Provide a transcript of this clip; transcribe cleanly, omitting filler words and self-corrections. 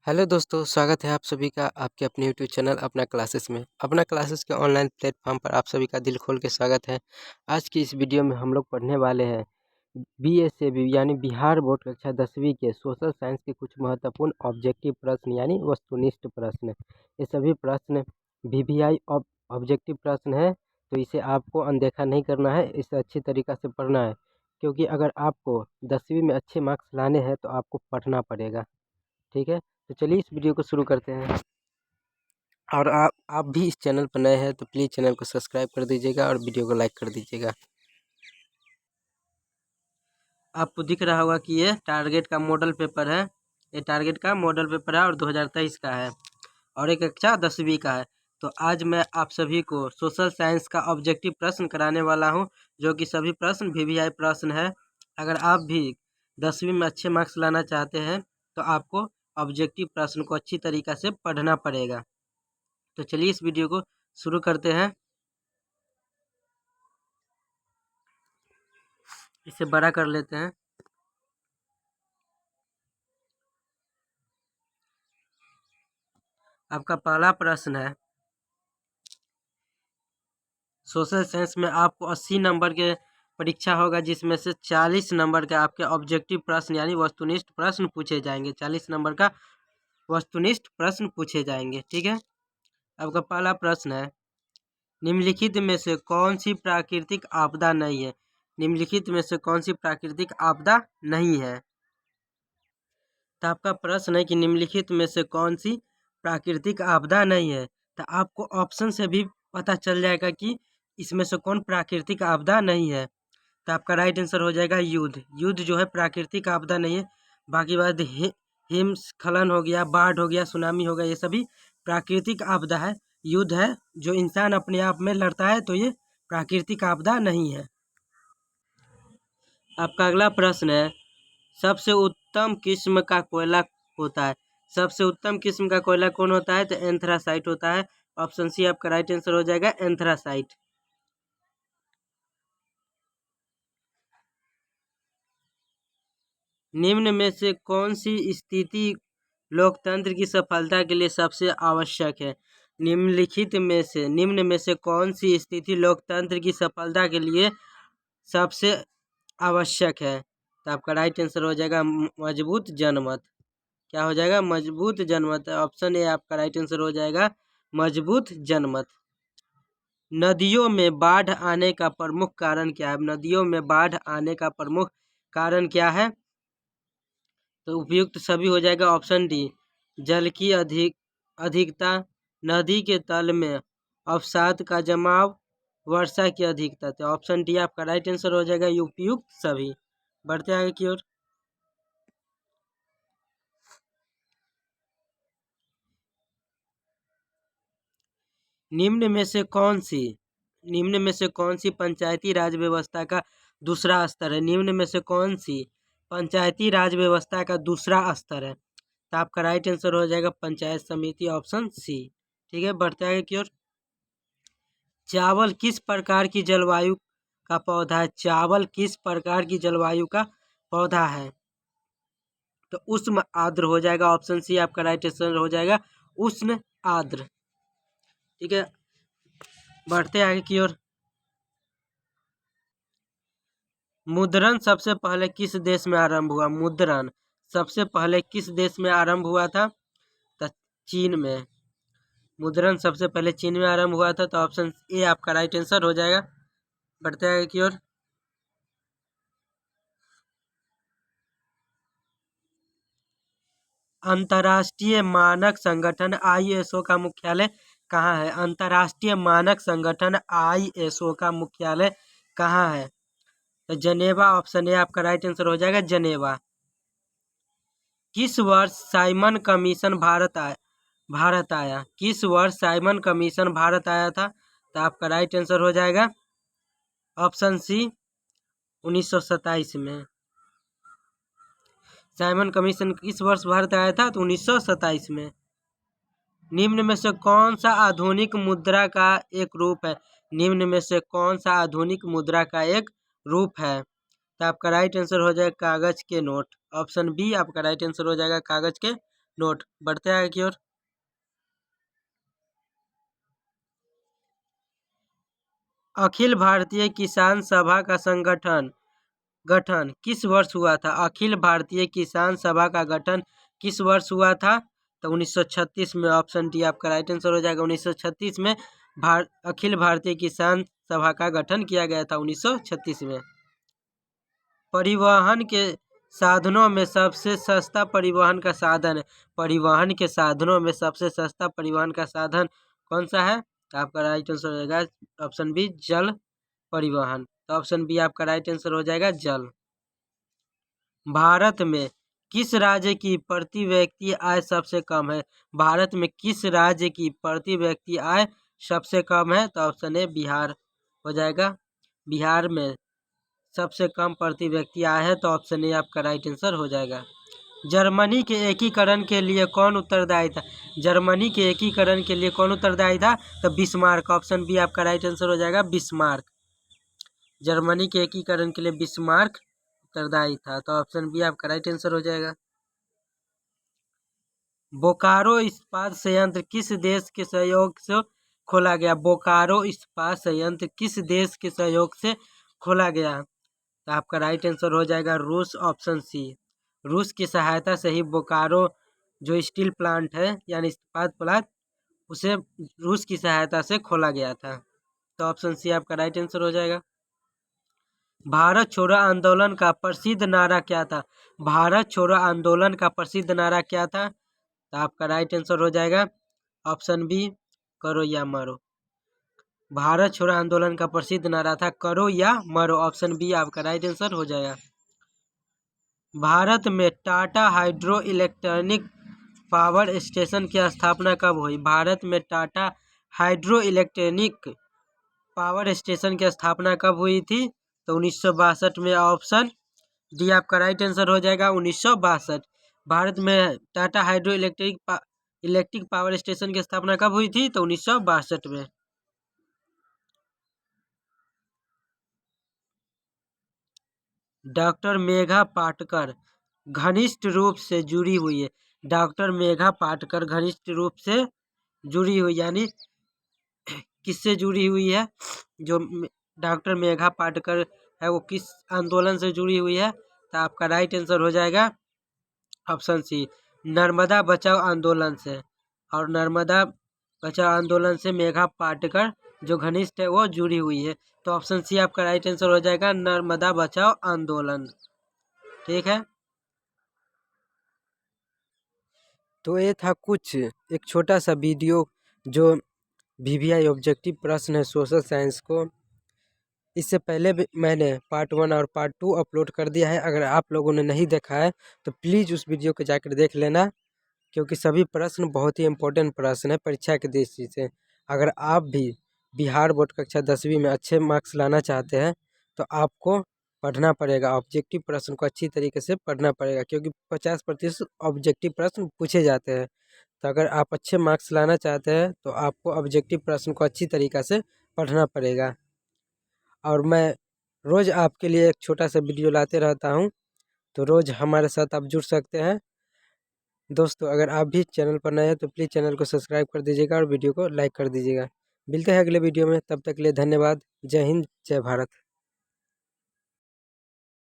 Hello दोस्तों, स्वागत है आप सभी का आपके अपने यूट्यूब चैनल अपना क्लासेस में। अपना क्लासेस के ऑनलाइन प्लेटफॉर्म पर आप सभी का दिल खोल के स्वागत है। आज की इस वीडियो में हम लोग पढ़ने वाले हैं बीएसएबी यानी बिहार बोर्ड कक्षा 10वीं के सोशल साइंस के कुछ महत्वपूर्ण ऑब्जेक्टिव प्रश्न यानी वस्तुनिष्ठ प्रश्न। ये सभी प्रश्न वीवीआई ऑब्जेक्टिव प्रश्न है, तो इसे आपको अनदेखा नहीं करना है, इसे अच्छी तरीक़ा से पढ़ना है, क्योंकि अगर आपको 10वीं में अच्छे मार्क्स लाने हैं तो आपको पढ़ना पड़ेगा। ठीक है, तो चलिए इस वीडियो को शुरू करते हैं। और आप भी इस चैनल पर नए हैं तो प्लीज़ चैनल को सब्सक्राइब कर दीजिएगा और वीडियो को लाइक कर दीजिएगा। आपको दिख रहा होगा कि ये टारगेट का मॉडल पेपर है। ये टारगेट का मॉडल पेपर है और 2023 का है और एक कक्षा 10वीं का है। तो आज मैं आप सभी को सोशल साइंस का ऑब्जेक्टिव प्रश्न कराने वाला हूं, जो कि सभी प्रश्न वीवीआई प्रश्न है। अगर आप भी 10वीं में अच्छे मार्क्स लाना चाहते हैं तो आपको ऑब्जेक्टिव प्रश्न को अच्छी तरीक़ा से पढ़ना पड़ेगा। तो चलिए इस वीडियो को शुरू करते हैं। इसे बड़ा कर लेते हैं। आपका पहला प्रश्न है, सोशल साइंस में आपको 80 नंबर के परीक्षा होगा, जिसमें से 40 नंबर के आपके ऑब्जेक्टिव प्रश्न यानी वस्तुनिष्ठ प्रश्न पूछे जाएंगे। 40 नंबर का वस्तुनिष्ठ प्रश्न पूछे जाएंगे। ठीक है, आपका पहला प्रश्न है, निम्नलिखित में से कौन सी प्राकृतिक आपदा नहीं है? निम्नलिखित में से कौन सी प्राकृतिक आपदा नहीं है? तो आपका प्रश्न है कि निम्नलिखित में से कौन सी प्राकृतिक आपदा नहीं है। तो आपको ऑप्शन से भी पता चल जाएगा कि इसमें से कौन प्राकृतिक आपदा नहीं है। तो आपका राइट आंसर हो जाएगा युद्ध। युद्ध जो है प्राकृतिक आपदा नहीं है। बाकी बात हिमस्खलन हो गया, बाढ़ हो गया, सुनामी हो गया, ये सभी प्राकृतिक आपदा है। युद्ध है जो इंसान अपने आप में लड़ता है, तो ये प्राकृतिक आपदा नहीं है। आपका अगला प्रश्न है, सबसे उत्तम किस्म का कोयला होता है? सबसे उत्तम किस्म का कोयला कौन होता है? तो एंथ्रासाइट होता है। ऑप्शन सी आपका राइट आंसर हो जाएगा, एंथ्रासाइट। निम्न में से कौन सी स्थिति लोकतंत्र की सफलता के लिए सबसे आवश्यक है? निम्न में से कौन सी स्थिति लोकतंत्र की सफलता के लिए सबसे आवश्यक है? तो आपका राइट आंसर हो जाएगा मजबूत जनमत। क्या हो जाएगा? मजबूत जनमत। ऑप्शन ए आपका राइट आंसर हो जाएगा, मजबूत जनमत। नदियों में बाढ़ आने का प्रमुख कारण क्या है? नदियों में बाढ़ आने का प्रमुख कारण क्या है? तो उपयुक्त सभी हो जाएगा ऑप्शन डी, जल की अधिकता, नदी के तल में अवसाद का जमाव, वर्षा की अधिकता। तो ऑप्शन डी आपका राइट आंसर हो जाएगा, उपयुक्त सभी। बढ़ते आगे की ओर। निम्न में से कौन सी पंचायती राज व्यवस्था का दूसरा स्तर है? निम्न में से कौन सी पंचायती राज व्यवस्था का दूसरा स्तर है? तो आपका राइट आंसर हो जाएगा पंचायत समिति, ऑप्शन सी। ठीक है, बढ़ते आगे की ओर। चावल किस प्रकार की जलवायु का पौधा है? चावल किस प्रकार की जलवायु का पौधा है? तो उष्ण आर्द्र हो जाएगा। ऑप्शन सी आपका राइट आंसर हो जाएगा, उष्ण आर्द्र। ठीक है, बढ़ते आगे की ओर। मुद्रण सबसे पहले किस देश में आरंभ हुआ? मुद्रण सबसे पहले किस देश में आरंभ हुआ था? तो चीन में। मुद्रण सबसे पहले चीन में आरंभ हुआ था। तो ऑप्शन ए आपका राइट आंसर हो जाएगा। बढ़ते आगे की ओर। अंतर्राष्ट्रीय मानक संगठन आईएसओ का मुख्यालय कहाँ है? अंतर्राष्ट्रीय मानक संगठन आईएसओ का मुख्यालय कहाँ है? तो जनेवा। ऑप्शन ए आपका राइट आंसर हो जाएगा, जनेवा। किस वर्ष साइमन कमीशन भारत आया? किस वर्ष साइमन कमीशन भारत आया था? तो आपका राइट आंसर हो जाएगा ऑप्शन सी, 1927 में। साइमन कमीशन किस वर्ष भारत आया था? तो 1927 में। निम्न में से कौन सा आधुनिक मुद्रा का एक रूप है? निम्न में से कौन सा आधुनिक मुद्रा का एक रूप है? तो आपका राइट आंसर हो जाएगा कागज के नोट। ऑप्शन बी आपका राइट आंसर हो जाएगा, कागज के नोट। बढ़ते आगे की ओर। अखिल भारतीय किसान सभा का गठन किस वर्ष हुआ था? अखिल भारतीय किसान सभा का गठन किस वर्ष हुआ था? तो 1936 में। ऑप्शन डी आपका राइट आंसर हो जाएगा। 1936 में अखिल भारतीय किसान सभा का गठन किया गया था, 1936 में। परिवहन के साधनों में सबसे सस्ता परिवहन का साधन, परिवहन के साधनों में सबसे सस्ता परिवहन का साधन कौन सा है? तो आपका राइट आंसर हो जाएगा ऑप्शन बी, जल परिवहन। तो ऑप्शन बी आपका राइट आंसर हो जाएगा, जल। भारत में किस राज्य की प्रति व्यक्ति आय सबसे कम है? भारत में किस राज्य की प्रति व्यक्ति आय सबसे कम है? तो ऑप्शन ए बिहार हो जाएगा। बिहार में सबसे कम प्रति व्यक्ति आय है, तो ऑप्शन ए आपका राइट आंसर हो जाएगा। जर्मनी के एकीकरण के लिए कौन उत्तरदायी था? जर्मनी के एकीकरण के लिए कौन उत्तरदायी था? तो बिस्मार्क। ऑप्शन बी आपका राइट आंसर हो जाएगा, बिस्मार्क। जर्मनी के एकीकरण के लिए बिस्मार्क उत्तरदायी था, तो ऑप्शन बी आपका राइट आंसर हो जाएगा। बोकारो इस्पात संयंत्र किस देश के सहयोग से खोला गया? बोकारो इस्पात संयंत्र किस देश के सहयोग से खोला गया? तो आपका राइट आंसर हो जाएगा रूस, ऑप्शन सी। रूस की सहायता से ही बोकारो जो स्टील प्लांट है यानी इस्पात प्लांट, उसे रूस की सहायता से खोला गया था। तो ऑप्शन सी आपका राइट आंसर हो जाएगा। भारत छोड़ो आंदोलन का प्रसिद्ध नारा क्या था? भारत छोड़ो आंदोलन का प्रसिद्ध नारा क्या था? तो आपका राइट आंसर हो जाएगा ऑप्शन बी, करो या मरो। भारत छोड़ो आंदोलन का प्रसिद्ध नारा था करो या मरो। ऑप्शन बी आपका राइट आंसर हो जाएगा। भारत में Tata hydro electric power station की स्थापना कब हुई? भारत में Tata hydro electric power station की स्थापना कब हुई थी? तो 1962 में। ऑप्शन डी आपका राइट आंसर हो जाएगा, 1962। भारत में Tata hydro electric power station की स्थापना कब हुई थी? तो 1962 में। डॉक्टर मेघा पाटकर घनिष्ठ रूप से जुड़ी हुई है। डॉक्टर मेघा पाटकर घनिष्ठ रूप से जुड़ी हुई यानी किससे जुड़ी हुई है? जो डॉक्टर मेघा पाटकर है वो किस आंदोलन से जुड़ी हुई है? तो आपका राइट आंसर हो जाएगा ऑप्शन सी, नर्मदा बचाओ आंदोलन से। और नर्मदा बचाओ आंदोलन से मेघा पाटकर जो घनिष्ठ है वो जुड़ी हुई है। तो ऑप्शन सी आपका राइट आंसर हो जाएगा, नर्मदा बचाओ आंदोलन। ठीक है, तो ये था कुछ एक छोटा सा वीडियो जो VVI ऑब्जेक्टिव प्रश्न है सोशल साइंस को। इससे पहले भी मैंने पार्ट 1 और पार्ट 2 अपलोड कर दिया है। अगर आप लोगों ने नहीं देखा है तो प्लीज़ उस वीडियो को जाकर देख लेना, क्योंकि सभी प्रश्न बहुत ही इम्पोर्टेंट प्रश्न है परीक्षा के दृष्टि से। अगर आप भी बिहार बोर्ड कक्षा 10वीं में अच्छे मार्क्स लाना चाहते हैं तो आपको पढ़ना पड़ेगा, ऑब्जेक्टिव प्रश्न को अच्छी तरीके से पढ़ना पड़ेगा, क्योंकि 50% ऑब्जेक्टिव प्रश्न पूछे जाते हैं। तो अगर आप अच्छे मार्क्स लाना चाहते हैं तो आपको ऑब्जेक्टिव प्रश्न को अच्छी तरीक़ा से पढ़ना पड़ेगा। और मैं रोज़ आपके लिए एक छोटा सा वीडियो लाते रहता हूँ, तो रोज़ हमारे साथ आप जुड़ सकते हैं। दोस्तों, अगर आप भी चैनल पर नए हैं तो प्लीज़ चैनल को सब्सक्राइब कर दीजिएगा और वीडियो को लाइक कर दीजिएगा। मिलते हैं अगले वीडियो में, तब तक के लिए धन्यवाद। जय हिंद, जय भारत।